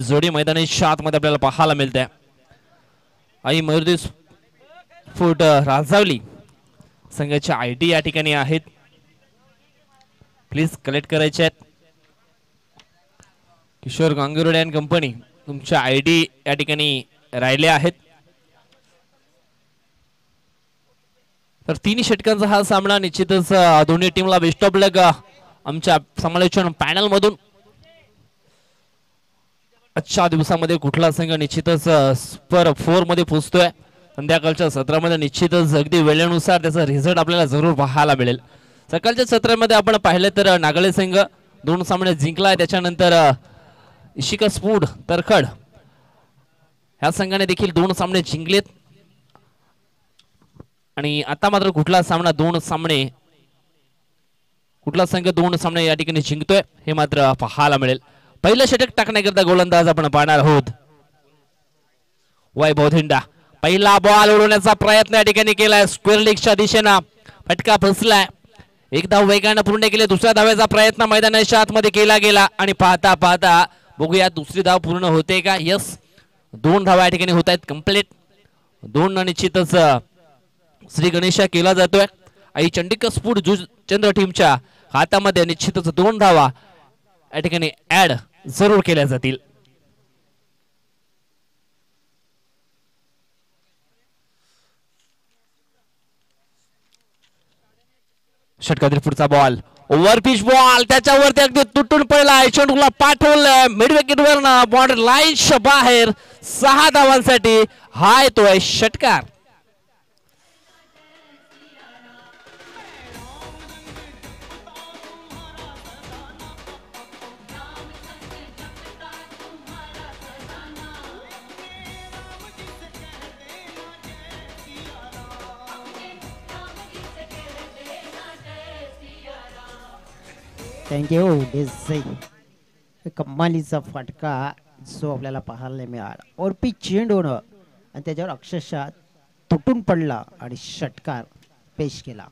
जोडी मैदानी शात मध्ये आपल्याला पाहायला मिळते. आई मरुदी फूट राजावली संघाचे आयडी या ठिकाणी आहेत. प्लीज कलेक्ट करायचे आहेत. किशोर गांगुर्डे अँड कंपनी तुमच्या आयडी या ठिकाणी राहिले आहेत. तर तिन्ही षटकांचा हा सामना निश्चितच दोन्ही टीमला बेस्ट ऑफ लक आमच्या समालोचन पॅनल मधून. आजच्या दिवसामध्ये कुठला संघ निश्चितच सुपर 4 मध्ये पोहोचतोय संध्याकाळच्या सत्रामध्ये निश्चितच अगदी वेळेनुसार त्याचा रिझल्ट आपल्याला जरूर पाहायला मिळेल. सकाळच्या सत्रामध्ये आपण पाहिले तर नागळे संघ 2 सामने जिंकला. त्याच्यानंतर इशिका स्फूड तरखड ह्या संघाने देखील 2 सामने जिंकलेत. आणि आता मात्र कुठला संघ 2 सामने या ठिकाणी जिंकतोय हे मात्र पाहायला मिळेल. पहिलं षटक टाकण्याकरता गोलंदाज आपण पाहणार आहोत वैभव धिंडा. पहिला बॉल उडवण्याचा प्रयत्न या ठिकाणी केलाय. स्क्वेअर लेगच्या दिशेनं फटका फसलाय. एक धाव वेगाने पूर्ण केले. दुसऱ्या धावेचा प्रयत्न मैदानाच्या आतमध्ये केला गेला आणि पाहता पाहता बघूया दुसरी धाव पूर्ण होते का. यस 2 धावा या ठिकाणी होत आहेत कंप्लीट. 2 निश्चितच श्री गणेशा केला जातोय. आई चंडिका स्फूट चंद्र टीमच्या हातामध्ये निश्चितच 2 धावा या ठिकाणी ऍड जरूर केल्या जातील. षटकातील पुढचा बॉल ओव्हर पिच बॉल त्याच्यावरती अगदी तुटून पडला. चेंडूला पाठवलं मिड विकेट वरनं बॉर्डर लाईनच्या बाहेर. 6 धावांसाठी हा येतोय षटकार. Thank you Daisy. कमालीचा फटका जो आपल्याला पाहायला मिळाला. और पी चेंड होणं आणि त्याच्यावर अक्षरशः तुटून पडला आणि षटकार पेश केला.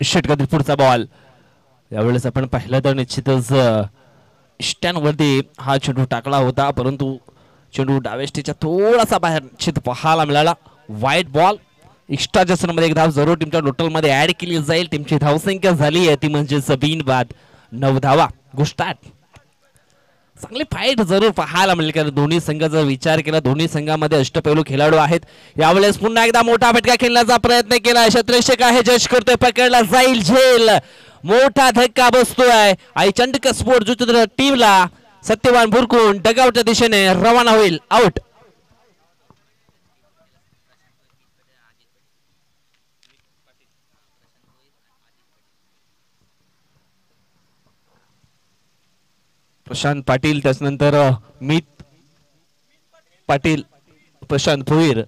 षटकातील पुढचा बॉल यावेळेस आपण पाहिलं तर निश्चितच स्टँडवरती हा चेंडू टाकला होता परंतु चेंडू डावेस्टीच्या थोडासा बाहेर निश्चित पाहायला मिळाला. वाईट बॉल. एक्स्ट्राच्या सत्रामध्ये 1 धाव जरूर टीमच्या टोटल मध्ये ऍड केली जाईल. टीमची धावसंख्या झाली आहे ती म्हणजे 9 धावा. गुस्टाट चांगली फाईट जरूर पाहायला मिळेल कारण दोन्ही संघाचा विचार केला दोन्ही संघामध्ये अष्टपैलू खेळाडू आहेत. यावेळेस पुन्हा एकदा मोठा फटका खेळण्याचा प्रयत्न केला. क्षेत्ररक्षक आहे जज करतोय. पकडला जाईल झेल. मोठा धक्का बसतोय. आई चंडिका स्फोट जुचंद्र टीमला. सत्यवान भुरकून डगआउटच्या दिशेने रवाना होईल. आउट. प्रशांत पाटील त्याच्यानंतर मीत पाटील प्रशांत भोईर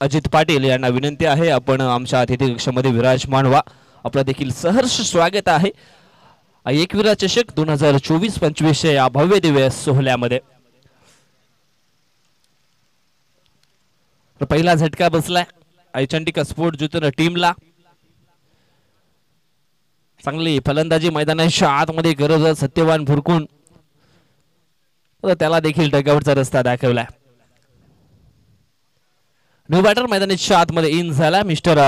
अजित पाटील यांना विनंती आहे आपण आमच्या अतिथी कक्षामध्ये विराजमान व्हा. आपलं देखील सहर्ष स्वागत आहे एकविरा चषक 2024-25 या भव्य दिव्य सोहळ्यामध्ये. पहिला झटका बसलाय आयचंटिका स्पोर्ट जुतन टीमला. चांगली फलंदाजी मैदानाच्या आतमध्ये गरज. सत्यवान भुरकून त्याला देखील डगआउटचा रस्ता दाखवलाय. न्यू बॅटर मैदानाच्या आतमध्ये इन झाला मिस्टर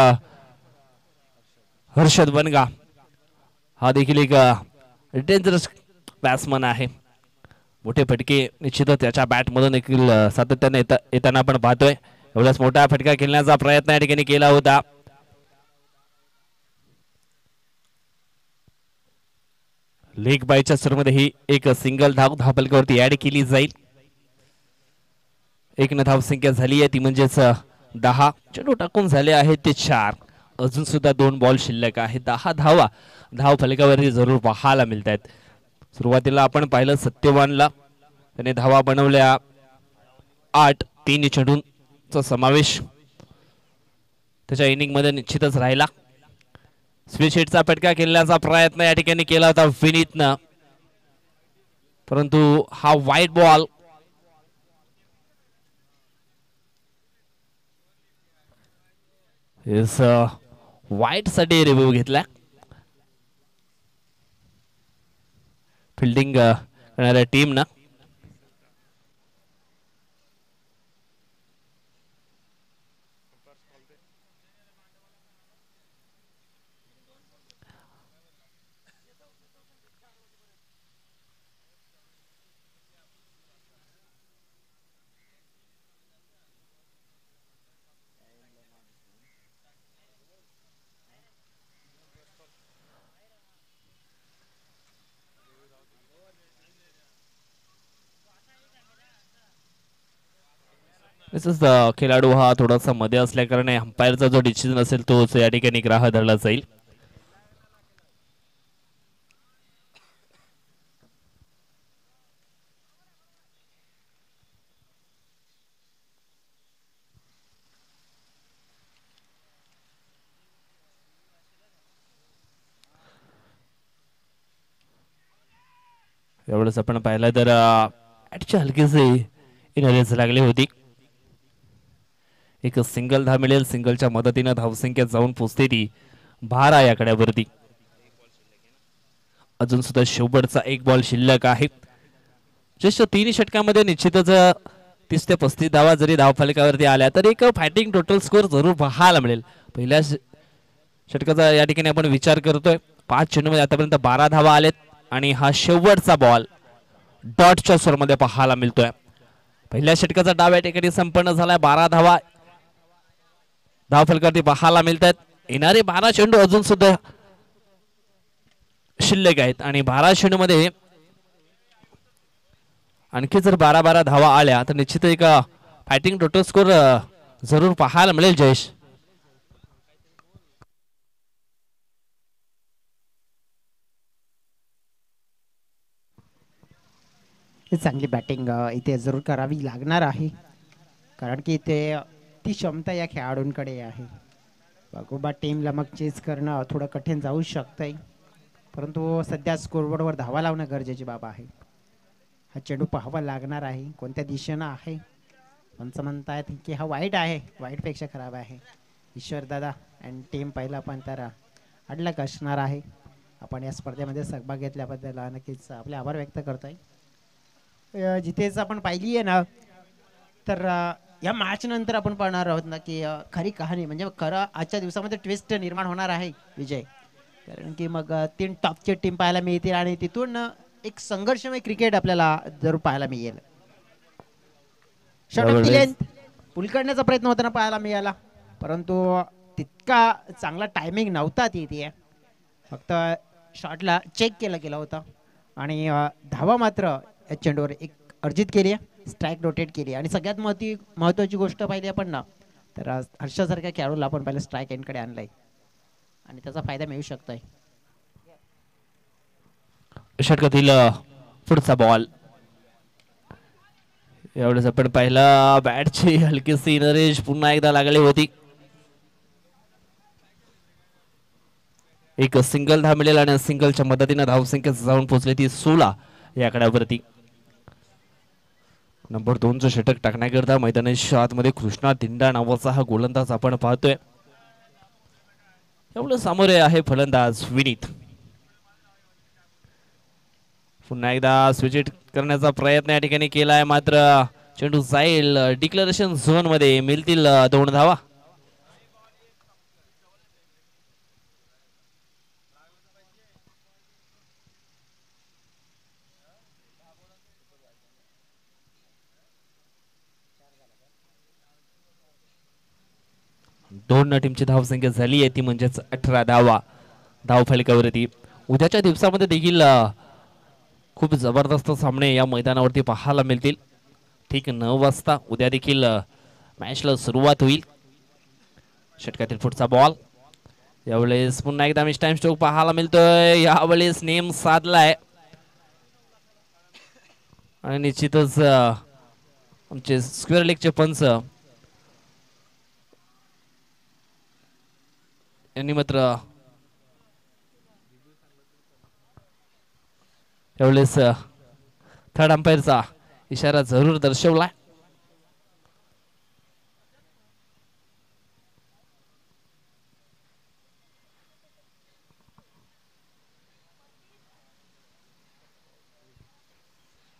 हर्षद बनगा. हा देखील एक डेंजरस बॅट्समन आहे. मोठे फटके निश्चितच त्याच्या बॅट मधून देखील सातत्याने येताना आपण पाहतोय. एवढाच मोठा फटका खेळण्याचा प्रयत्न या ठिकाणी केला होता. लेग बायच्या सुरूमध्ये ही एक सिंगल धाव धावफलकावरती ऍड केली जाईल. 1 धावसंख्या झाली आहे ती म्हणजेच 10. चेंडू टाकून झाले आहेत ते 4. अजून सुद्धा 2 बॉल शिल्लक आहे. 10 धावा धाव फलकावरती जरूर पाहायला मिळत आहेत. सुरुवातीला आपण पाहिलं सत्यवानला त्याने धावा बनवल्या 8. 3 चेंडूंचा समावेश त्याच्या इनिंग मध्ये निश्चितच राहिला. स्विच हिटचा फटका खेळण्याचा प्रयत्न या ठिकाणी केला होता विनीतनं परंतु हा वाईट बॉल वाईट साठी रिव्ह्यू घेतला. फिल्डिंग करणाऱ्या टीमनं तसंच खेळाडू हा थोडासा मध्ये असल्याकारणे अंपायरचा जो डिसिजन असेल तोच या ठिकाणी ग्राह्य धरला जाईल. एवढंच आपण पाहिलं तर बॅटची हलकीशी इनरेज लागली होती. एक सिंगल धाव मिळेल. सिंगलच्या मदतीने धावसंख्या जाऊन पोचते ती 12 या कड्यावरती. अजून सुद्धा शेवटचा एक बॉल शिल्लक आहे. जस्ट 3 षटकामध्ये निश्चितच 30 ते 35 धावा जरी धावफलकावरती आल्या तर एक फायटिंग टोटल स्कोर जरूर पाहायला मिळेल. पहिल्या षटकाचा या ठिकाणी आपण विचार करतोय. 5 चेंडूमध्ये आतापर्यंत 12 धावा आलेत आणि हा शेवटचा बॉल डॉटच्या स्वरमध्ये पाहायला मिळतोय. पहिल्या षटकाचा डाव या ठिकाणी संपन्न झालाय. 12 धावा धावफलकावरती पाहायला मिळतात. येणारे 12 चेंडू अजून सुद्धा शिल्लक आहेत आणि 12 चेंडूमध्ये आणखी जर 12 धावा आल्या तर निश्चित एक फायटिंग टोटल स्कोर जरूर पाहायला मिळेल. जयेश, चांगली बॅटिंग इथे जरूर करावी लागणार आहे, कारण की इथे ती क्षमता या खेळाडूंकडे आहे. बघूबा टीमला मग चेस करणं थोडं कठीण जाऊ शकतंय, परंतु सध्या स्कोरबोर्डवर धावा लावणं गरजेची बाब आहे. हा चेंडू पाहावा लागणार आहे कोणत्या दिशेनं आहे. पंच म्हणतायत की हा वाईट आहे, वाईटपेक्षा खराब आहे. ईश्वर दादा अँड टीम पहिला पण तर अडलक असणार आहे. आपण या स्पर्धेमध्ये सहभाग घेतल्याबद्दल नक्कीच आपले आभार व्यक्त करतोय. जिथेच आपण पाहिली आहे ना, तर या मॅच नंतर आपण पाहणार आहोत ना की खरी कहाणी म्हणजे खरं आजच्या दिवसामध्ये ट्विस्ट निर्माण होणार आहे विजय. कारण की मग 3 टॉपचे टीम पाहायला मिळतील आणि तिथून एक संघर्षमय क्रिकेट आपल्याला जरूर पाहायला मिळेल. षटक लेंथ पुल करण्याचा प्रयत्न होताना पाहायला मिळाला, परंतु तितका चांगला टायमिंग नव्हता तिथे. फक्त शॉटला चेक केला गेला होता आणि धावा मात्र या चेंडूवर एक अर्जित केली, स्ट्राईक रोटेट केली आणि सगळ्यात महत्त्वाची गोष्ट पाहिली आपण ना, तर हर्षासारख्या खेळाडूला आपण पहिलं स्ट्राईक एंडकडे आणलंय आणि त्याचा फायदा मिळू शकतोय. षटकातील पुढचा बॉल एवढंच आपण पहिला बॅटची हलकीशी इनरेज पुन्हा एकदा लागली होती. एक सिंगल धाव मिळेल आणि सिंगलच्या मदतीने धावसंख्या जाऊन पोहोचली ती 16 या कड्यावरती. नंबर 2चं षटक टाकण्याकरता मैदानाच्या आतमध्ये कृष्णा दिंडा नावाचा हा गोलंदाज आपण पाहतोय. एवढं सामोरे आहे फलंदाज विनीत. पुन्हा एकदा स्विच हिट करण्याचा प्रयत्न या ठिकाणी केलाय, मात्र चेंडू जाईल डिक्लेरेशन झोन मध्ये. मिळतील 2 धावा. दोन टीमची धावसंख्या झाली आहे ती म्हणजेच 18 धावा धावफलकावरती. उद्याच्या दिवसामध्ये देखील खूप जबरदस्त सामने या मैदानावरती पाहायला मिळतील. ठीक 9 वाजता उद्या देखील मॅचला सुरुवात होईल. षटकातील पुढचा बॉल यावेळेस पुन्हा एकदा मिस टाइम स्ट्रोक पाहायला मिळतोय. यावेळेस नेम साधलाय आणि निश्चितच आमचे स्क्वेअर लेगचे पंच यांनी मात्र यावेळेस थर्ड अंपायरचा इशारा जरूर दर्शवला.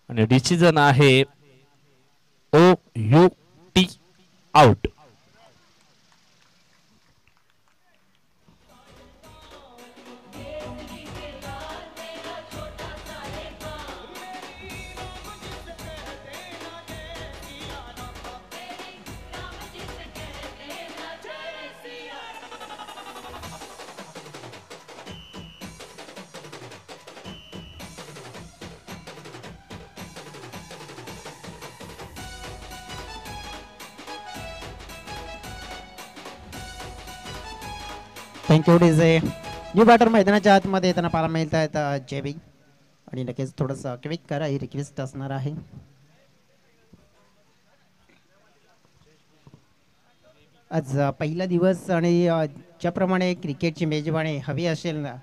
आणि डिसिजन आहे OUT out. Thank you DJ. New batter मैदानाच्या आतमध्ये येताना पाहायला मिळत आहेत जेबी आणि नक्कीच थोडंसं क्विक करा ही रिक्वेस्ट असणार आहे. आज पहिला दिवस आणि ज्याप्रमाणे क्रिकेटची मेजवानी हवी असेल ना,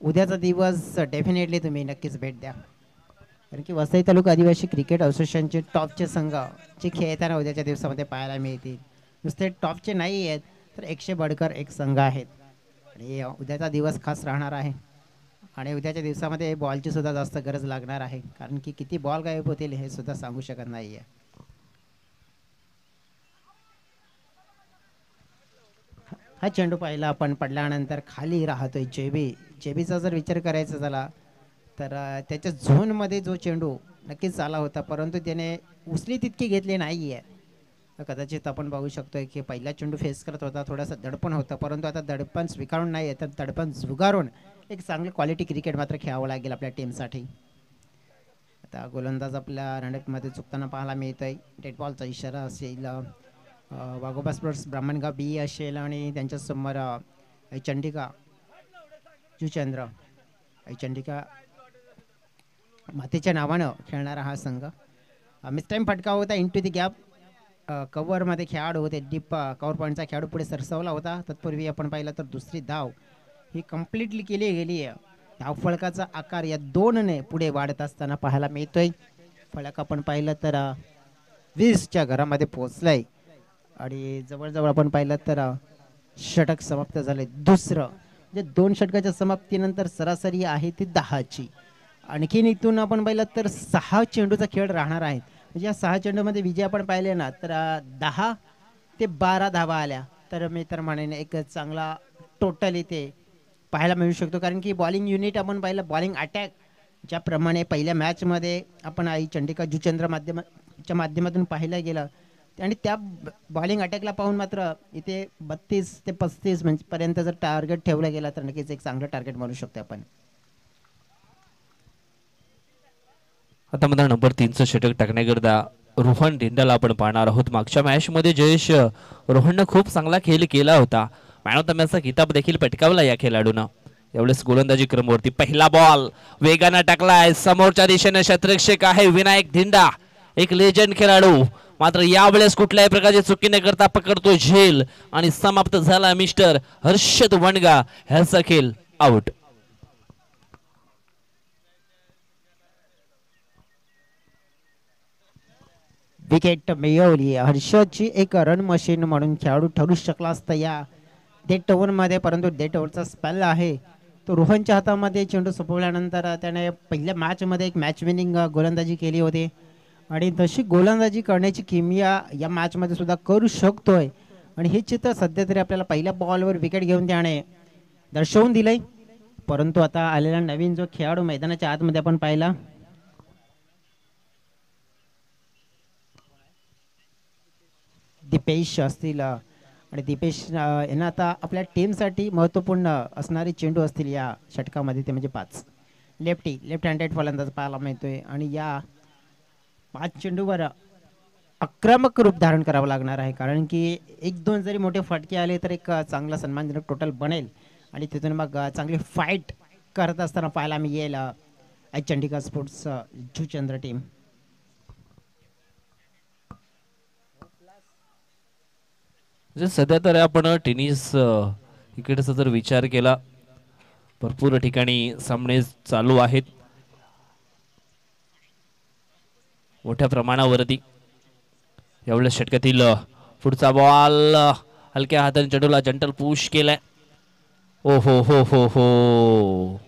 उद्याचा दिवस डेफिनेटली तुम्ही नक्कीच भेट द्या. कारण की वसई तालुका आदिवासी क्रिकेट असोसिएशनचे टॉपचे संघ जे खेळताना उद्याच्या दिवसामध्ये पाहायला मिळतील. नुसते टॉपचे नाही आहेत तर 100 बडकर एक संघ आहेत आणि उद्याचा दिवस खास राहणार आहे. आणि उद्याच्या दिवसामध्ये बॉलची सुद्धा जास्त गरज लागणार आहे कारण की किती बॉल गायब होतील हे सुद्धा सांगू शकत नाही आहे. हा चेंडू पाहिला आपण पडल्यानंतर खाली राहतोय जेबीचा जर विचार करायचा झाला तर त्याच्या झोनमध्ये जो चेंडू नक्कीच आला होता परंतु त्याने उचली तितकी घेतली नाही आहे. कदाचित आपण बघू शकतोय की पहिला चेंडू फेस करत होता, थोडासा दडपण होतं परंतु आता दडपण स्वीकारून नाही आहे तर दडपण झुगारून एक चांगलं क्वालिटी क्रिकेट मात्र खेळावं लागेल आपल्या टीमसाठी. आता गोलंदाज आपल्या रणनीतीमध्ये चुकताना पाहायला मिळतोय. डेड बॉलचा इशारा असेल, वाघोबा स्पोर्ट्स ब्राह्मणगाव बी असेल आणि त्यांच्यासमोर चंडिका जुचंद्र चंडिका मातेच्या नावानं खेळणारा हा संघ. मिस टाईम फटका होता इंटू दी गॅप. कव्हरमध्ये खेळाडू होते, डीप कव्हर पॉईंटचा खेळाडू पुढे सरसावला होता. तत्पूर्वी आपण पाहिलं तर दुसरी धाव ही कम्प्लिटली केली गेली आहे. धावफळकाचा आकार या 2ने पुढे वाढत असताना पाहायला मिळतोय. फळक आपण पाहिलं तर 20च्या घरामध्ये पोहोचलाय आणि जवळजवळ आपण पाहिलं तर षटक समाप्त झाले. दुसरं म्हणजे 2 षटकाच्या समाप्तीनंतर सरासरी आहे ती 10ची. आणखीन इथून आपण पाहिलं तर 6 चेंडूचा खेळ राहणार आहे. म्हणजे या 6 चेंडूमध्ये विजय आपण पाहिले ना तर 10 ते 12 धावा आल्या तर मी तर म्हणेन एक चांगला टोटल इथे पाहायला मिळू शकतो. कारण की बॉलिंग युनिट आपण पाहिलं, बॉलिंग अटॅक ज्याप्रमाणे पहिल्या मॅचमध्ये आपण आई चंडिका जुचंद्र माध्यमातून पाहिलं गेलं आणि त्या बॉलिंग अटॅकला पाहून मात्र इथे 32 ते 35 म्हणजे पर्यंत जर टार्गेट ठेवलं गेला तर नक्कीच एक चांगलं टार्गेट म्हणू शकतो आपण. आता मात्र नंबर 3चं षटक टाकण्याकरता रोहन डिंडाला आपण पाहणार आहोत. मागच्या मॅच मध्ये जयेश रोहननं खूप चांगला खेळ केला होता. मॅन ऑफ द मॅचचा किताब देखील पटकावला या खेळाडूनं. यावेळेस गोलंदाजी क्रमवरती पहिला बॉल वेगानं टाकलाय. समोरच्या दिशेने शतरक्षक आहे विनायक धिंडा, एक लेजंड खेळाडू. मात्र यावेळेस कुठल्याही प्रकारची चुकी न करता पकडतो झेल आणि समाप्त झाला मिस्टर हर्षद वणगा ह्याचा खेळ आउट. विकेट मिळवली. हर्षदची एक रन मशीन म्हणून खेळाडू ठरू शकला असता या डेट ओव्हरमध्ये परंतु डेट ओव्हरचा स्पेल आहे तो रोहनच्या हातामध्ये. चेंडू सोपवल्यानंतर त्याने पहिल्या मॅचमध्ये एक मॅच विनिंग गोलंदाजी केली होती आणि तशी गोलंदाजी करण्याची किमया या मॅचमध्ये सुद्धा करू शकतोय आणि हे चित्र सध्या तरी आपल्याला पहिल्या बॉलवर विकेट घेऊन त्याने दर्शवून दिलंय. परंतु आता आलेला नवीन जो खेळाडू मैदानाच्या आतमध्ये आपण पाहिला दीपेश असतील आणि दीपेश यांना आता आपल्या टीमसाठी महत्त्वपूर्ण असणारे चेंडू असतील या षटकामध्ये ते म्हणजे 5 लेफ्ट हँडेड फलंदाज पाहायला मिळतोय आणि या 5 चेंडूवर आक्रमक रूप धारण करावं लागणार आहे. कारण की 1-2 जरी मोठे फटके आले तर एक चांगला सन्मानजनक टोटल बनेल आणि तिथून मग चांगली फाईट करत असताना पाहायला मिळेल चंडिका स्पोर्ट्स जुचंद्र टीम. सध्या तर आपण टेनिस क्रिकेटचा जर विचार केला भरपूर ठिकाणी सामने चालू आहेत मोठ्या प्रमाणावरती. यावेळेस षटकातील पुढचा बॉल हलक्या हाताने चेंडूला जंटल पुश केलाय. ओ हो हो हो हो.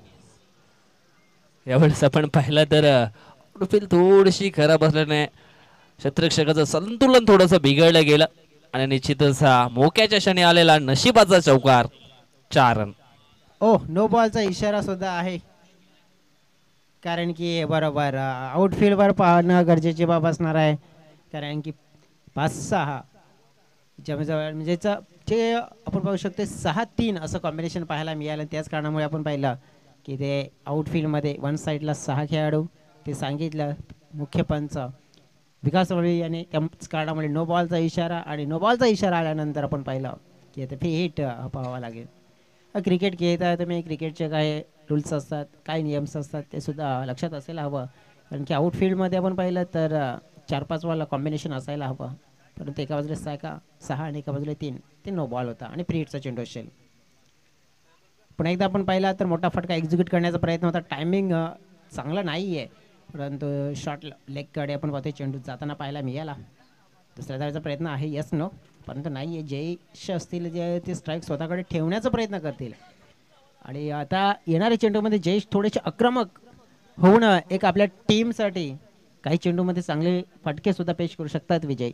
यावेळेस आपण पाहिलं तर थोडीशी खराब असल्याने क्षेत्ररक्षकाचं संतुलन थोडंसं बिघडलं गेलं आणि निश्चितच मोक्याच्या क्षणी आलेला नशिबाचा चौकार 4 रन. नो बॉलचा इशारा सुद्धा आहे कारण की बरोबर आउटफील्डवर पाहणं गरजेची बाब असणार आहे. कारण की 5-6 जवळजवळ म्हणजे जे आपण पाहू शकतो 6-3 असं कॉम्बिनेशन पाहायला मिळालं. त्याच कारणामुळे आपण पाहिलं की ते आउटफील्डमध्ये 1 साईडला 6 खेळाडू ते सांगितलं मुख्य पंच विकास वळवी याने. त्याच कारणामुळे नो बॉलचा इशारा आणि नो बॉलचा इशारा आल्यानंतर आपण पाहिलं की आता हिट पाहावा लागेल. क्रिकेट खेळत आहे तुम्ही, क्रिकेटचे काय रूल्स असतात, काय नियम्स असतात ते सुद्धा लक्षात असायला हवं. कारण की आउटफील्डमध्ये आपण पाहिलं तर 4-5 वाला कॉम्बिनेशन असायला हवं. परंतु एका बाजूला 6 आणि एका बाजूला 3, ते नो बॉल होता आणि प्री चेंडू असेल. पण एकदा आपण पाहिला तर मोठा फटका एक्झिक्यूट करण्याचा प्रयत्न होता. टायमिंग चांगला नाही आहे, परंतु शॉर्ट लेगकडे आपण पाहतोय चेंडू जाताना पाहायला मिळाला. दुसऱ्या धावाचा प्रयत्न आहे, यस नो, परंतु नाही आहे. जयेश असतील जे ते स्ट्राईक स्वतःकडे ठेवण्याचा प्रयत्न करतील. आणि आता येणाऱ्या चेंडूमध्ये जयेश थोडेसे आक्रमक होऊन एक आपल्या टीमसाठी काही चेंडूमध्ये चांगले फटके सुद्धा पेश करू शकतात विजय.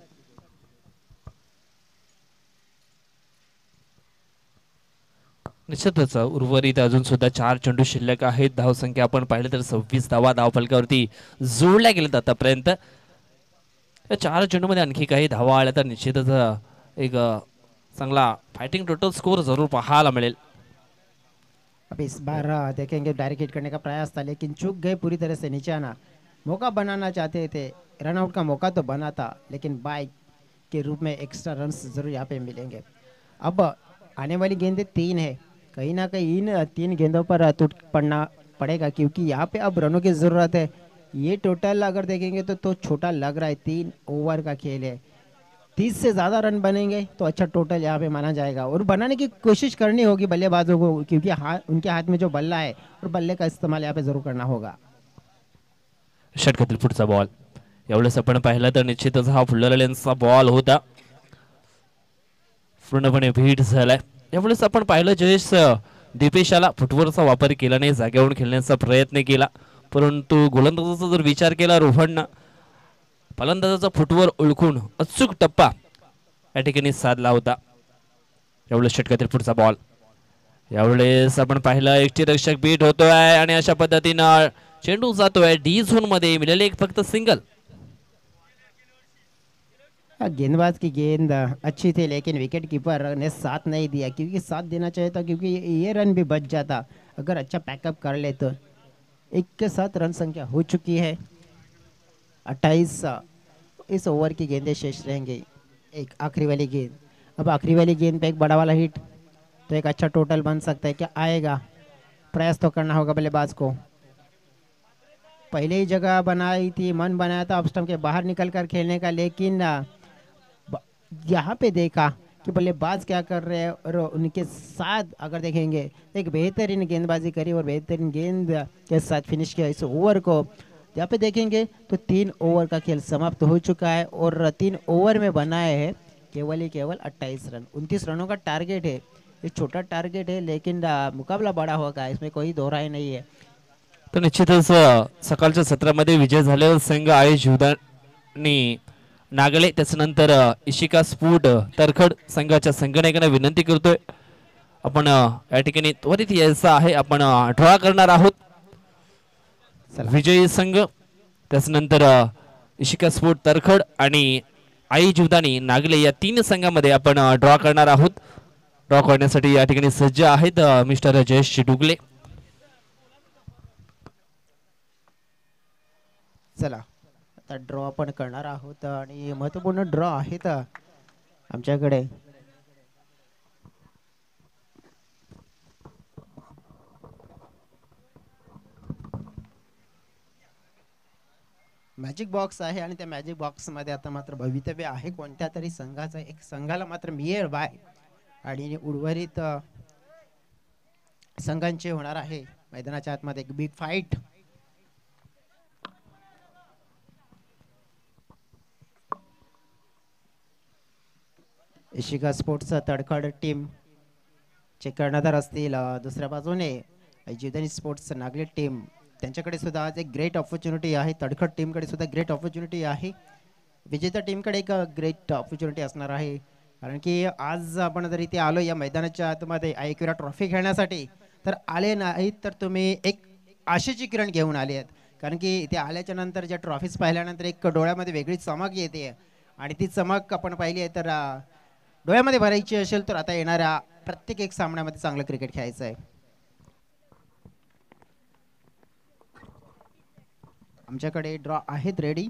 निश्चितच उर्वरित अजून सुद्धा 4 चेंडू शिल्लक आहेत. धावसंख्या आपण पाहिलं तर 26 धावा धावफलकावरती जोडल्या गेल्यात आतापर्यंत. या 4 चेंडूमध्ये आणखी काही धावा आल्या तर निश्चितच एक चांगला फाइटिंग टोटल स्कोर जरूर पाहायला मिळेल. अब इस बार देखेंगे डायरेक्ट हिट करने का प्रयास था, लेकिन चूक गए पूरी तरह से नीचे आना. मौका बनाना चाहते थे, रनआउट का मौका तो बना था, लेकिन बाय के रूप में एक्स्ट्रा रन्स जरूर यहाँ पे मिलेंगे. अब आने वाली गेंदें 3 है, कहीं ना कहीं इन 3 गेंदों पर टूट पड़ना पड़ेगा, क्योंकि यहाँ पे अब रनों की ज़रूरत है. ये टोटल अगर देखेंगे तो छोटा लग रहा है. 3 ओवर का खेल है, 30 से ज़्यादा रन बनेंगे तो अच्छा टोटल यहाँ पे माना जाएगा. और बनाने की कोशिश करनी होगी बल्लेबाजों को, क्योंकि उनके हाथ में जो बल्ला है और बल्ले का इस्तेमाल यहाँ पे जरूर करना होगा. षटकातील पुढचा बॉल यावेळेस आपण पाहिलं तर निश्चितच हा फुल्लर लेन्सचा बॉल होता, पूर्णपणे बीट झालाय. यावेळेस आपण पाहिलं जयेश दीपेशाला फुटवरचा वापर केला नाही, जागेवरून खेळण्याचा प्रयत्न केला, परंतु गोलंदाजाचा जर विचार केला रोहननं फलंदाजाचा फुटवर ओळखून अचूक टप्पा या ठिकाणी साधला होता. यावेळेस षटकातील पुढचा बॉल यावेळेस आपण पाहिलं यष्टीरक्षक बीट होतोय आणि अशा पद्धतीनं चेंडू जातोय डी झोन मध्ये. मिळाले एक फक्त सिंगल. गेंदबाज की गेंद अच्छी थी, लेकिन विकेट कीपर ने साथ नहीं दिया, क्योंकि साथ देना चाहिए था, क्योंकि ये रन भी बच जाता अगर अच्छा पैकअप कर ले तो. एक के साथ रन संख्या हो चुकी है 28. इस ओवर की गेंदें शेष रहेंगे. एक आखिरी वाली गेंद, अब आखिरी वाली गेंद पे एक बड़ा वाला हिट तो एक अच्छा टोटल बन सकता है. क्या आएगा, प्रयास तो करना होगा बल्लेबाज को. पहले ही जगह बनाई थी, मन बनाया था ऑफ स्टंप के बाहर निकल कर खेलने का, लेकिन यहाँ पे देखा कि बल्लेबाज क्या कर रहे हैं और उनके साथ अगर देखेंगे तो एक बेहतरीन गेंदबाजी करी और बेहतरीन गेंद के साथ फिनिश किया इस ओवर को. यहाँ पे देखेंगे तो 3 ओवर का खेल समाप्त हो चुका है और 3 ओवर में बनाए हैं केवल 28 रन. 29 रनों का टारगेट है. ये छोटा टारगेट है, लेकिन मुकाबला बड़ा होगा, इसमें कोई दो राय नहीं है. तर निश्चितच सकाळच्या सत्रामध्ये विजय झालेला संघ आहे जीवदानी नागले, त्याच्यानंतर इशिका स्फूट तरखड संघाच्या संघनायकांना विनंती करतोय आपण या ठिकाणी त्वरित यायचं आहे. आपण ड्रॉ करणार आहोत विजयी संघ, त्याच्यानंतर इशिका स्फूट तरखड आणि आई जीवदानी नागले या 3 संघामध्ये आपण ड्रॉ करणार आहोत. ड्रॉ करण्यासाठी या ठिकाणी सज्ज आहेत मिस्टर जयेश डुगले. चला आता ड्रॉ आपण करणार आहोत आणि महत्त्वपूर्ण ड्रॉ आहेत आमच्याकडे. मॅजिक बॉक्स आहे आणि त्या मॅजिक बॉक्स मध्ये आता मात्र भवितव्य आहे कोणत्या तरी संघाचा. एक संघाला मात्र मिळेल बाय आणि उर्वरित संघांचे होणार आहे मैदानाच्या आतमध्ये एक बिग फाईट. इशिका स्पोर्ट्सचा तडखड टीम चेक कर्णधार असतील. दुसऱ्या बाजूने जीवदानी स्पोर्ट्स नागले टीम, त्यांच्याकडे सुद्धा आज एक ग्रेट ऑपॉर्च्युनिटी आहे. तडखड टीमकडे सुद्धा ग्रेट ऑपॉर्च्युनिटी आहे. विजेता टीमकडे एक ग्रेट ऑपॉर्च्युनिटी असणार आहे, कारण की आज आपण जर इथे आलो या मैदानाच्या आतमध्ये ऐक्युरा ट्रॉफी खेळण्यासाठी तर आले नाहीत तर तुम्ही एक आशेची किरण घेऊन आले आहेत. कारण की इथे आल्याच्या नंतर ज्या ट्रॉफीज पाहिल्यानंतर एक डोळ्यामध्ये वेगळी चमक येते आणि ती चमक आपण पाहिली आहे तर डोळ्यामध्ये भरायची असेल तर आता येणाऱ्या प्रत्येक एक सामन्यामध्ये चांगलं क्रिकेट खेळायचं आहे. आमच्याकडे ड्रॉ आहेत रेडी.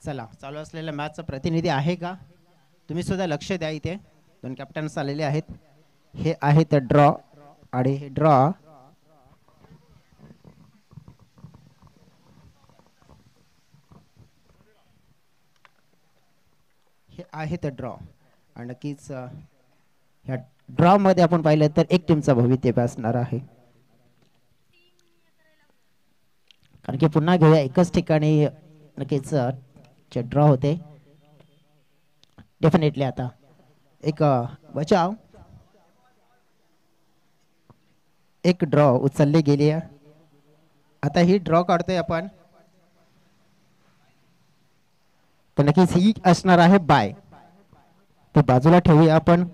चला चालू असलेल्या मॅचचा प्रतिनिधी आहे का? तुम्ही सुद्धा लक्ष द्या, इथे दोन कॅप्टन्स आलेले आहेत. हे आहेत ड्रॉ आणि हे ड्रॉ हे आहेत ड्रॉ आणि नक्कीच ह्या ड्रॉ मध्ये आपण पाहिलं तर एक टीमचा भवितव्य असणार आहे. कारण की पुन्हा घेऊया एकच ठिकाणी नक्कीच ड्रॉ होते. डेफिनेटली आता एक बचाव, एक ड्रॉ उचलली गेली आहे. आता ही ड्रॉ काढतोय आपण, तर नक्कीच ही असणार आहे बाय. ते बाजूला ठेवूया आपण.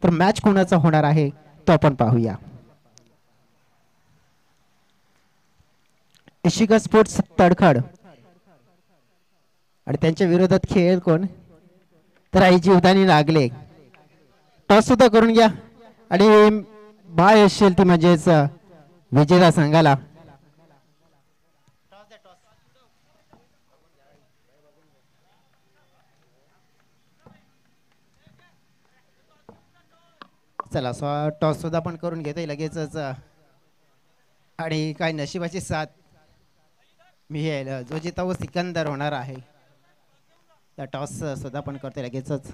तर मॅच कोणाचा होणार आहे तो आपण पाहूया. इशिका स्पोर्ट्स तडखड आणि त्यांच्या विरोधात खेळ कोण, तर आई जीवदानी लागले. टॉस सुद्धा करून घ्या आणि बाय असेल ती म्हणजेच विजेता संघाला. चला टॉस सुद्धा पण करून घेतोय लगेचच. आणि काय नशिबाची साथ मिळेल, जो जिता वो सिकंदर होणार आहे. त्या टॉस सुद्धा पण करते लगेचच.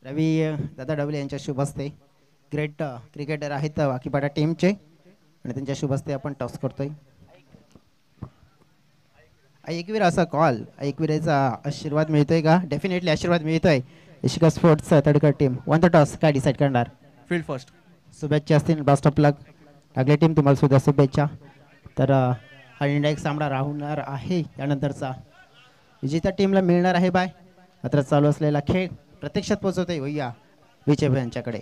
रवी दादा डबले यांच्या शुभ हस्ते, ग्रेट क्रिकेटर आहेत वाकीपाडा टीमचे, आणि त्यांच्या शुभ हस्ते आपण टॉस करतोय. ऐकवीर असा कॉल, ऐकवीरेचा आशीर्वाद मिळतोय का? डेफिनेटली आशीर्वाद मिळतोय. Ishika sports Tadkhad team won the toss, काय डिसाईड करणार? Field first. शुभेच्छा असतील, बेस्ट ऑफ लक. लागले टीम तुम्हाला सुद्धा शुभेच्छा. तर हा इंडिया सामना राहणार आहे. यानंतरचा विजेत्या टीमला मिळणार आहे बाय. मात्र चालू असलेला खेळ प्रत्यक्षात पोहोचवतोय भैया विजय यांच्याकडे.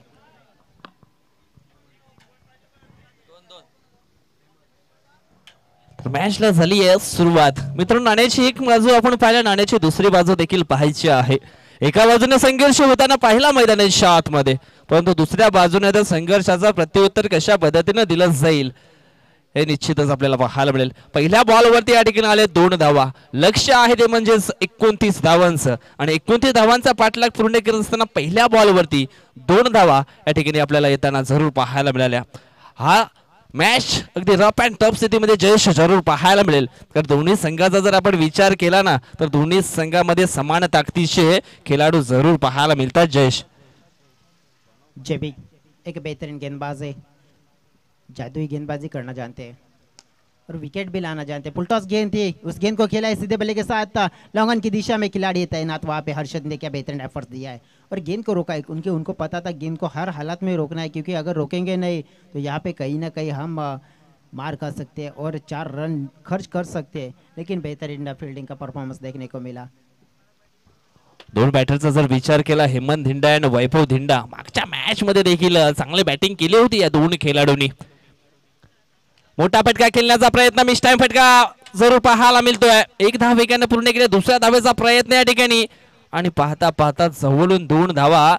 मॅचला झाली आहे सुरुवात. मित्रांनो, नाण्याची एक बाजू आपण पाहिल्या, नाण्याची दुसरी बाजू देखील पाहायची आहे. एका बाजूने संघर्ष होताना पाहिला मैदानाच्या आतमध्ये, परंतु दुसऱ्या बाजूने तर संघर्षाचा प्रत्युत्तर कशा पद्धतीने दिलं जाईल हे निश्चितच आपल्याला पाहायला मिळेल. पहिल्या बॉलवरती या ठिकाणी आले 2 धावा. लक्ष्य आहे ते म्हणजे 29 धावांचं, आणि 29 धावांचा पाठलाग पूर्ण करत असताना पहिल्या बॉलवरती 2 धावा या ठिकाणी आपल्याला येताना जरूर पाहायला मिळाल्या. हा मॅच अगदी रफ अँड टफ स्थितीमध्ये जयेश जरूर पाहायला मिळेल. तर दोन्ही संघाचा जर आपण विचार केला ना, तर दोन्ही संघामध्ये समान ताकदीचे खेळाडू जरूर पाहायला मिळतात. जयेश जेबी एक बेहतरीन गेंदबाज है, जादुई गेंदबाजी करना जानते हैं और विकेट भी लाना जानते हैं. फुलटॉस गेंद थी, उस गेंद को खेला है सीधे बल्ले के साथ लॉन्गन की दिशा में. खिलाड़ी तैनात वहाँ पे हर्षद ने क्या बेहतरीन एफर्ट दिया है और गेंद को रोका है. उनको पता था गेंद को हर हालत में रोकना है, क्योंकि अगर रोकेंगे नहीं तो यहाँ पे कहीं ना कहीं हम मार खा सकते हैं और 4 रन खर्च कर सकते हैं. लेकिन बेहतरीन फील्डिंग का परफॉर्मेंस देखने को मिला. दोन बॅटरचा जर विचार केला, हेमंत धिंडा आणि वैभव धिंडा, मागच्या मॅच मध्ये देखील चांगली बॅटिंग केली होती या दोन खेळाडूंनी. मोठा फटका खेळण्याचा प्रयत्न, मिस टाइम फटका जरूर पाहायला मिळतोय. 1 धाव वेगाने पूर्ण केले, दुसऱ्या धावेचा प्रयत्न या ठिकाणी, आणि पाहता पाहता जवळून 2 धावा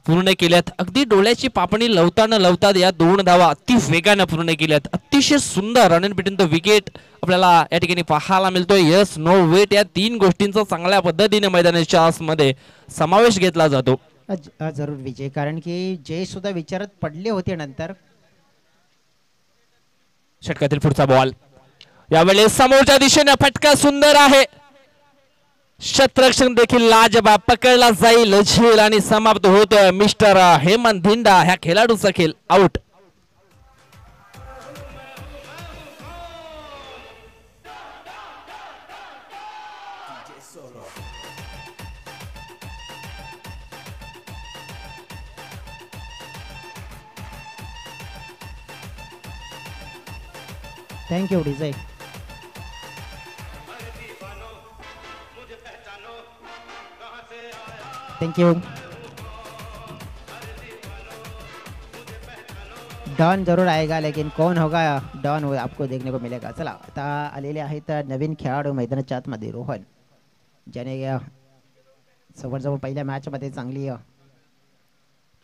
पूर्ण केल्यात. अगदी डोळ्याची पापणी लवताना लवतात या 2 धावा अति वेगाने पूर्ण केल्यात. अतिशय सुंदर रन बिटवीन द विकेट आपल्याला या ठिकाणी पाहायला मिळतोय. यस नो वेट या 3 गोष्टींचा चांगल्या पद्धतीने मैदानाच्या आसमध्ये समावेश घेतला जातो. जरूर विजय, कारण की जय सुद्धा विचारात पडले होते. नंतर षटकातील पुढचा बॉल, यावेळेस समोरच्या दिशेने फटका सुंदर आहे. शतरक्षण देखील लाजबाब, पकडला जाईल झेल, आणि समाप्त होतोय मिस्टर हेमंत धिंडा ह्या खेळाडूचा खेळ out. Thank you DJ. Thank you. Don जरूर आएगा, लेकिन कौन होगा डॉन वो आपको देखने को मिलेगा. चला आता आलेले आहेत नवीन खेळाडू मैदानाच्या आतमध्ये. रोहन, ज्याने जवळजवळ पहिल्या मॅचमध्ये चांगली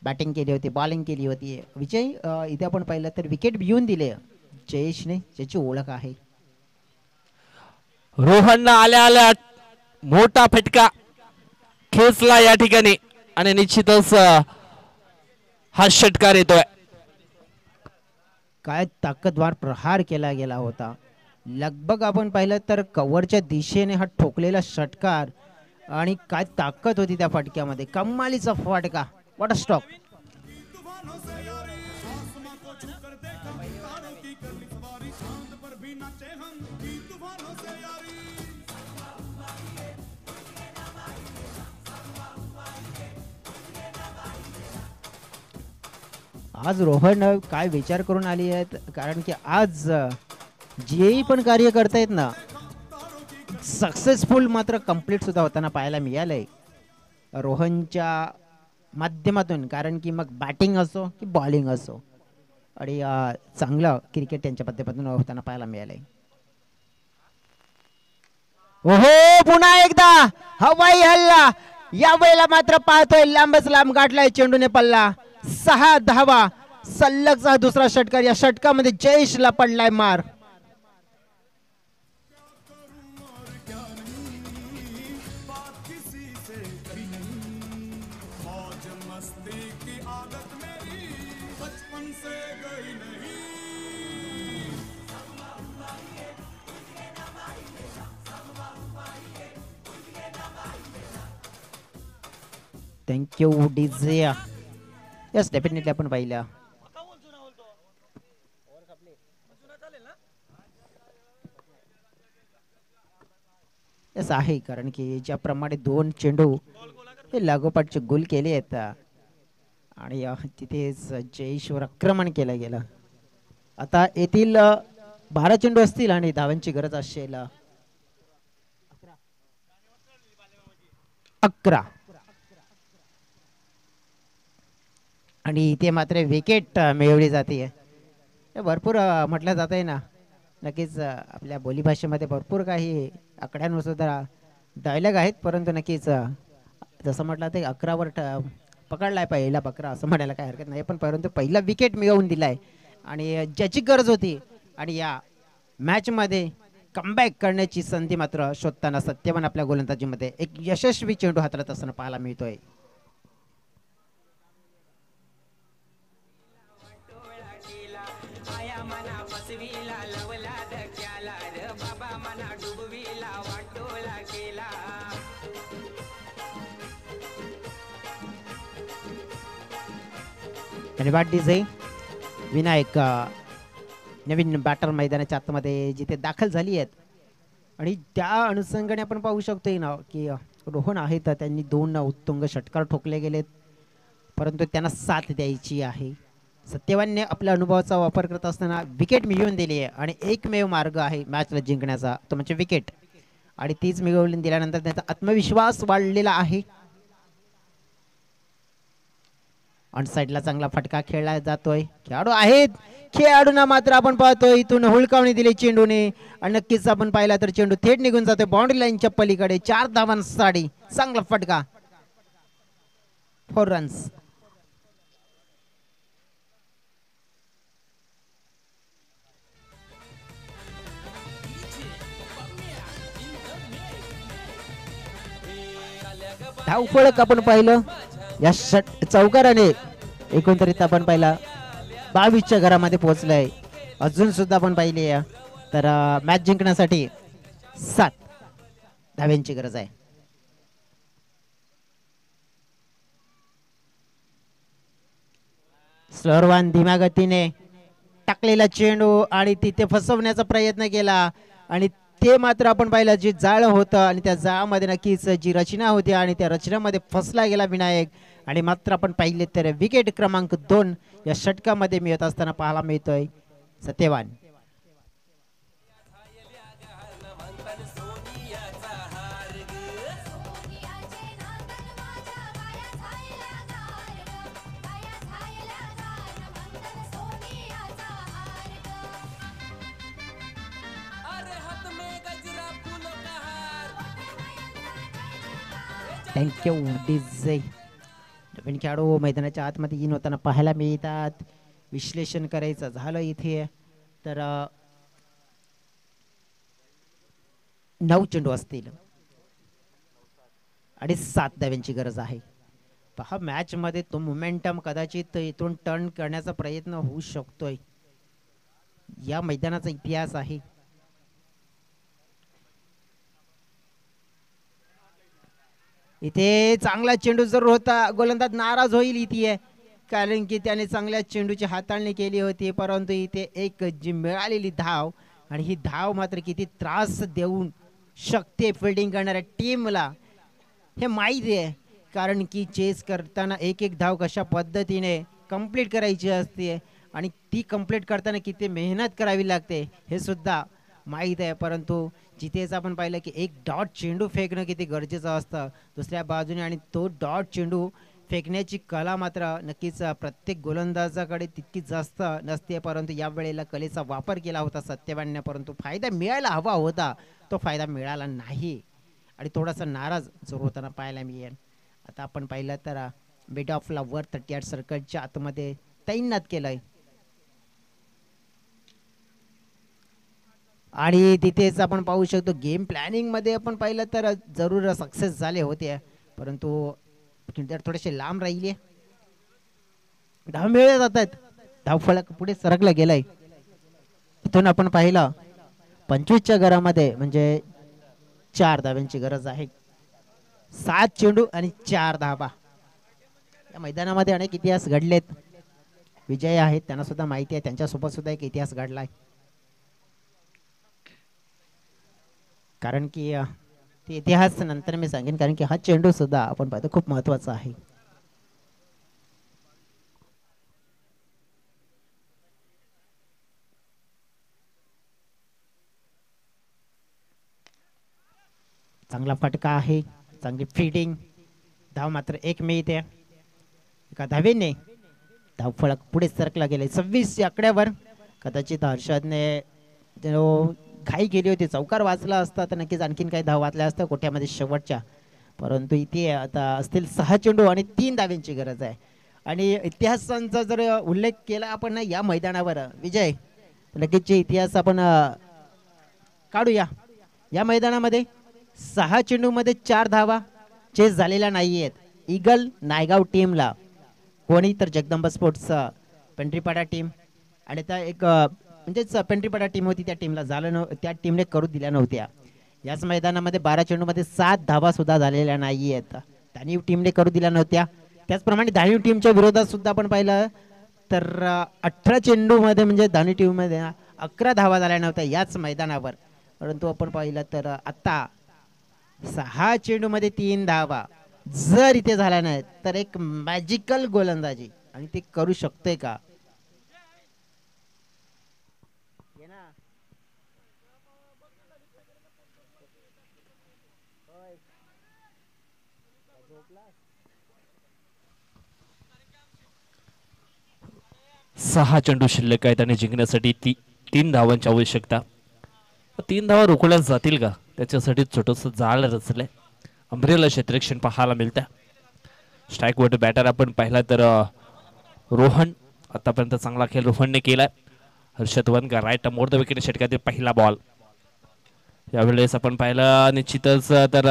बॅटिंग केली होती, बॉलिंग केली होती. विजय, इथे आपण पाहिलं तर विकेट घेऊन दिले जयेशने, ज्याची ओळख आहे. रोहनला आल्या आल्या मोठा फटका खेचला या ठिकाणी आणि निश्चितच हा षटकार येतोय. काय ताकदवार प्रहार केला गेला होता. लगभग आपण पाहिलं तर कव्हरच्या दिशेने हा ठोकलेला षटकार आणि काय ताकद होती त्या फटक्यामध्ये. कमालीचा फटका. What a stock. आज रोहन काय विचार करून आली आहेत, कारण की आज जे पण कार्य करतायत ना सक्सेसफुल मात्र कंप्लीट सुद्धा होताना पाहायला मिळालंय रोहनच्या माध्यमातून. कारण की मग बॅटिंग असो की बॉलिंग असो आणि चांगलं क्रिकेट त्यांच्या माध्यमातून होताना पाहायला मिळालंय. ओहो पुन्हा एकदा हवाई हल्ला. या वेळेला मात्र पाहतोय लांबच लांब गाठलाय चेंडूने पल्ला. 6 धावा सलगचा दुसरा षटकार. या षटकामध्ये जयेशला पडलाय मार. Thank you DJ. यस डेफिनेटली आपण पाहिलं. यस आहे, कारण की ज्याप्रमाणे 2 चेंडू हे लागोपाठचे गोल केले आहेत आणि तिथेच जयेशवर आक्रमण केलं गेलं. आता येथील 12 चेंडू असतील आणि धावांची गरज असेल 11. आणि इथे मात्र विकेट मिळवली जाते. भरपूर म्हटलं जात आहे ना. नक्कीच आपल्या बोलीभाषेमध्ये भरपूर काही आकड्यांवर सुद्धा डायलॉग आहेत, परंतु नक्कीच जसं म्हटलं ते 11वर पकडलाय पहिला बकरा असं म्हणायला काही हरकत नाही. पण परंतु पहिला विकेट मिळवून दिलाय आणि ज्याची गरज होती. आणि या मॅचमध्ये कमबॅक करण्याची संधी मात्र शोधताना सत्यवान आपल्या गोलंदाजीमध्ये एक यशस्वी चेंडू हाताळत असताना पाहायला मिळतोय. धन्यवाद डीजे. विनायक नवीन बॅटर मैदानाच्या आतमध्ये जिथे दाखल झाली आहेत आणि त्या अनुषंगाने आपण पाहू शकतोय ना की रोहन आहे तर त्यांनी 2 उत्तुंग षटकार ठोकले गेलेत, परंतु त्यांना साथ द्यायची आहे. सत्यवानने आपल्या अनुभवाचा वापर करत असताना विकेट मिळवून दिली आहे आणि एकमेव मार्ग आहे मॅचला जिंकण्याचा, तो म्हणजे विकेट. आणि तीच मिळवून दिल्यानंतर त्यांचा आत्मविश्वास वाढलेला आहे. ऑन साइडला चांगला फटका खेळला जातोय. खेळाडू आहेत, खेळाडूंना मात्र आपण पाहतोय इथून हुलकावणी दिली चेंडूने आणि नक्कीच आपण पाहिला तर चेंडू थेट निघून जातोय बाउंड्री लाईनच्या पलीकडे. 4 धावांसाठी चांगला फटका. 4 रन्स. धावफलक आपण पाहिलं या चौकाराने एकंदरीत आपण पाहिला 22च्या घरामध्ये पोहोचलाय. अजून सुद्धा आपण पाहिली तर मॅच जिंकण्यासाठी 7 धाव्यांची गरज आहे. सर्वान धीम्या गतीने टाकलेला चेंडू आणि तिथे फसवण्याचा प्रयत्न केला आणि ते मात्र आपण पाहिलं जे जाळ होतं आणि त्या जाळामध्ये नक्कीच जी रचना होती आणि त्या रचनेमध्ये फसला गेला विनायक. आणि मात्र आपण पाहिले तर विकेट क्रमांक 2 या षटकामध्ये मिळत असताना पाहायला मिळतोय सत्यवान. Thank you DJ. नवीन खेळाडू मैदानाच्या आतमध्ये येऊन होताना पाहायला मिळतात. विश्लेषण करायचं झालं इथे तर 9 चेंडू असतील आणि 7 धाव्यांची गरज आहे. पहा मॅच मध्ये तो मोमेंटम कदाचित इथून टर्न करण्याचा प्रयत्न होऊ शकतोय. या मैदानाचा इतिहास आहे. इथे चांगला चेंडू जर होता, गोलंदाज नाराज होईल इथे, कारण की त्याने चांगल्या चेंडूची हाताळणी केली होती. परंतु इथे एक जी मिळालेली धाव, आणि ही धाव मात्र किती त्रास देऊन शकते फिल्डिंग करणाऱ्या टीमला हे माहिती आहे. कारण की चेस करताना एक एक धाव कशा पद्धतीने कंप्लीट करायची असते आणि ती कंप्लीट करताना किती मेहनत करावी लागते हे सुद्धा माहीत आहे. परंतु जिथेच आपण पाहिलं की एक डॉट चेंडू फेकणं किती गरजेचं असतं दुसऱ्या बाजूने, आणि तो डॉट चेंडू फेकण्याची कला मात्र नक्कीच प्रत्येक गोलंदाजाकडे तितकी जास्त नसते. परंतु या वेळेला कलेचा वापर केला होता सत्यवानने, परंतु फायदा मिळायला हवा होता, तो फायदा मिळाला नाही आणि थोडासा नाराज जोर होताना पाहायला मिळेल. आता आपण पाहिलं तर मिड ऑफला वर 38 सर्कलच्या आतमध्ये तैनात केलंय आणि तिथेच आपण पाहू शकतो गेम प्लॅनिंग मध्ये आपण पाहिलं तर जरूर सक्सेस झाले होते, परंतु थोडेसे लांब राहिले. धाव मिळले जातात, धावफलक पुढे सरकला गेलाय. इथून आपण पाहिलं 25च्या घरामध्ये म्हणजे 4 धाव्यांची गरज आहे. 7 चेंडू आणि 4 धावा. या मैदानामध्ये अनेक इतिहास घडलेत. विजय आहेत त्यांना सुद्धा माहिती आहे, त्यांच्यासोबत सुद्धा एक इतिहास घडलाय. कारण की ते इतिहास नंतर मी सांगेन, कारण की हा चेंडू सुद्धा आपण पाहतो खूप महत्वाचा आहे. चांगला फटका आहे, चांगली फिल्डिंग. धाव मात्र एक मिळते. एका धावेने धावफलक पुढे सरकला गेले 26 या आकड्यावर. कदाचित हर्षदने घाई केली होती, चौकार वाचला असता तर नक्कीच आणखीन काही धाव वाचल्या असत्या कोठ्यामध्ये शेवटच्या. परंतु इथे आता असतील 6 चेंडू आणि 3 धाव्यांची गरज आहे. आणि इतिहासांचा जर उल्लेख केला आपण या मैदानावर विजय, नक्कीच इतिहास आपण काढूया. या मैदानामध्ये 6 चेंडूमध्ये 4 धावा चेस झालेल्या नाही आहेत. ईगल नायगाव टीमला, कोणी तर जगदंबा स्पोर्ट्स पेंढरीपाडा टीम, आणि त्या एक म्हणजेच पेंढरीपाडा टीम होती, त्या टीमला झालं त्या टीमने करू दिल्या नव्हत्या. याच मैदानामध्ये 12 चेंडूमध्ये 7 धावा सुद्धा झालेल्या नाही आहेत, धानीव टीमने करू दिल्या नव्हत्या. त्याचप्रमाणे धानीव टीमच्या विरोधात सुद्धा आपण पाहिलं तर 18 चेंडूमध्ये म्हणजे धानीव टीममध्ये 11 धावा झाल्या नव्हत्या याच मैदानावर. परंतु आपण पाहिलं तर आता 6 चेंडूमध्ये 3 धावा जर इथे झाल्या नाहीत तर एक मॅजिकल गोलंदाजी, आणि ते करू शकतोय का? सहा चेंडू शिल्लक आहेत आणि जिंकण्यासाठी 3 धावांची आवश्यकता. 3 धावा रोखल्या जातील का त्याच्यासाठी छोटस जाळ रचलंय. अम्ब्रेला क्षेत्ररक्षण पाहायला मिळतं. स्ट्राईक वर बॅटर आपण पाहिला तर रोहन, आतापर्यंत चांगला खेळ रोहनने केलाय. Harshad Wankar right more the wicket षटकातील पहिला बॉल. यावेळेस आपण पाहिला निश्चितच तर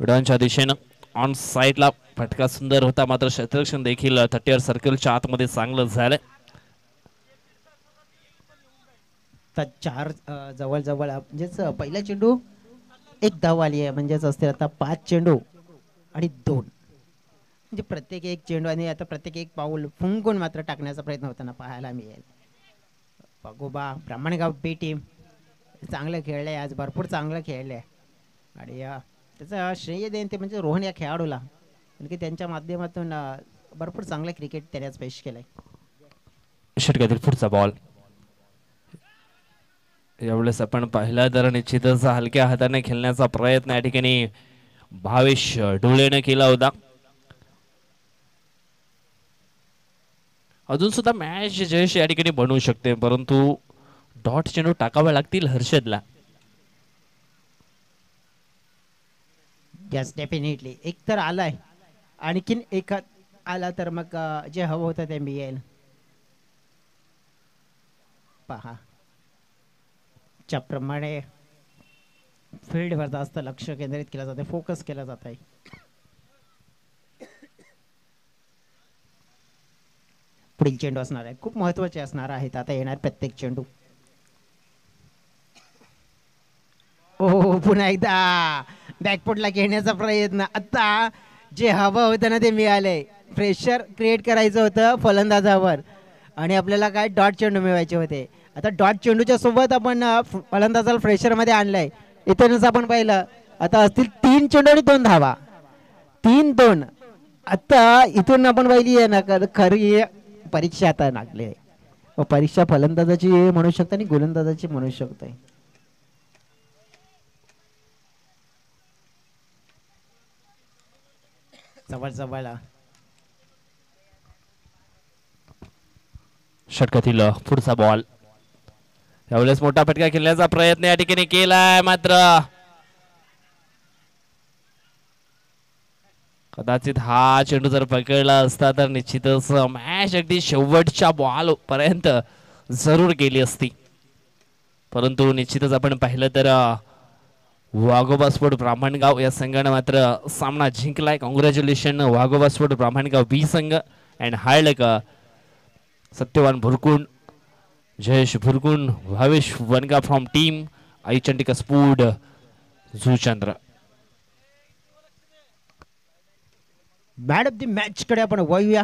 विडांच्या दिशेनं ऑन साइडला फटका सुंदर होता, मात्र क्षेत्ररक्षण देखील 38 सर्कलच्या आतमध्ये चांगलं झालं. तर 4 जवळ जवळ म्हणजेच पहिला चेंडू 1 धाव आली आहे, म्हणजेच असते आता 5 चेंडू आणि 2, म्हणजे प्रत्येक एक चेंडू आणि आता प्रत्येक एक पाऊल फुंकून मात्र टाकण्याचा प्रयत्न होताना पाहायला मिळेल. पगोबा ब्राह्मणगाव बी टीम चांगलं खेळलंय आज, भरपूर चांगलं खेळलंय आणि त्याचा श्रेय देईन ते म्हणजे रोहन या खेळाडूला, कारण की त्यांच्या माध्यमातून भरपूर चांगलं क्रिकेट त्याने आज पेश केलंय. षटकातील पुढचा बॉल. यावेळेस आपण पाहिला तर निश्चितच हलक्या हाताने खेळण्याचा प्रयत्न या ठिकाणी भावेश डोळेने केला होता. अजून सुद्धा मॅच जयश या ठिकाणी बनवू शकते, परंतु डॉट चेंडू टाकावे लागतील हर्षदला. यस डेफिनेटली एक तर आलाय, आणखीन एक आला तर मग जे हवं होतं ते मिळेल. पहा ज्याप्रमाणे फील्डवर जास्त लक्ष केंद्रित केलं जाते, फोकस केला जात आहे. पुढील चेंडू असणार आहे, खूप महत्वाचे असणार आहेत आता येणार प्रत्येक चेंडू. ओ पुन्हा एकदा बॅकफुटला घेण्याचा प्रयत्न. आता जे हवं होतं ना ते मिळालंय. प्रेशर क्रिएट करायचं होतं फलंदाजावर आणि आपल्याला काय डॉट चेंडू मिळवायचे होते. आता डॉट चेंडूच्या सोबत आपण फलंदाजाला प्रेशरमध्ये आणलंय. इथूनच आपण पाहिलं आता असतील 3 चेंडू आणि 2 धावा. 3-2. आता इथून आपण पाहिली आहे ना खरी परीक्षा आता लागली आहे. परीक्षा फलंदाजाची म्हणू शकता आणि गोलंदाजाची म्हणू शकते. जवळ षटकातील पुढचा बॉल. यावेळेस मोठा फटका खेळण्याचा प्रयत्न या ठिकाणी केलाय, मात्र कदाचित हा चेंडू जर पकडला असता तर निश्चितच मॅच अगदी शेवटच्या बॉल पर्यंत जरूर गेली असती. परंतु निश्चितच आपण पाहिलं तर वाघोबा स्पोर्ट ब्राह्मणगाव या संघाने मात्र सामना जिंकलाय. Congratulation Waghoba sport Brahmangaon B संघ अँड हार्डक Satyawan Bhurkund, Jayesh Bhurkund, Bhavesh Wanga from team Aichandika sport Juchandra. Man of the match कडे आपण वळूया.